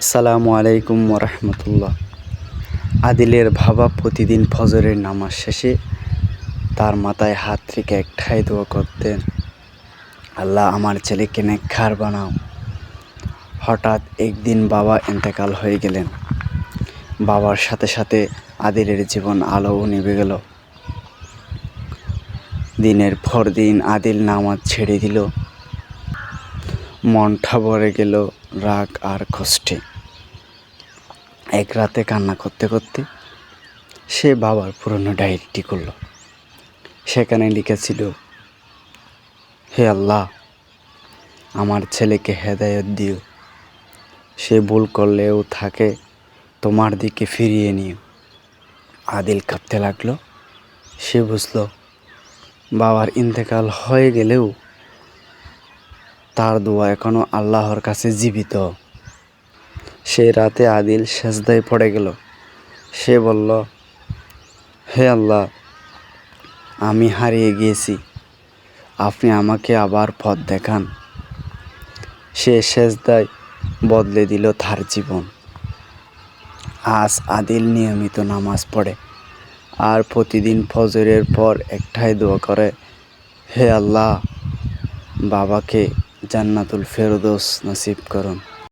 আসসালামু আলাইকুম ওরহমতুল্লাহ। আদিলের বাবা প্রতিদিন ফজরের নামাজ শেষে তার মাথায় হাত রেখে একটাই দোয়া করতেন, আল্লাহ আমার ছেলেকে নেককার বানাও। হঠাৎ একদিন বাবা ইন্তেকাল হয়ে গেলেন। বাবার সাথে সাথে আদিলের জীবন আলোও নিভে গেল। দিনের পর দিন আদিল নামাজ ছেড়ে দিল। মনটা ভরে গেল রাগ আর কষ্টে। এক রাতে কান্না করতে করতে সে বাবার পুরনো ডায়েরিটি করল। সেখানে লিখেছিল, হে আল্লাহ, আমার ছেলেকে হেদায়েত দিও। সে ভুল করলেও থাকে তোমার দিকে ফিরিয়ে নিও। আদিল কাঁপতে লাগলো। সে বুঝল বাবার ইন্তেকাল হয়ে গেলেও তার দোয়া এখনও আল্লাহর কাছে জীবিত। সেই রাতে আদিল সেজদায় পড়ে গেল। সে বলল, হে আল্লাহ, আমি হারিয়ে গিয়েছি, আপনি আমাকে আবার পথ দেখান। সে সেজদায় বদলে দিল তার জীবন। আজ আদিল নিয়মিত নামাজ পড়ে আর প্রতিদিন ফজরের পর একটাই দোয়া করে, হে আল্লাহ, বাবাকে জান্নাতুল ফেরদৌস নসিব করুন।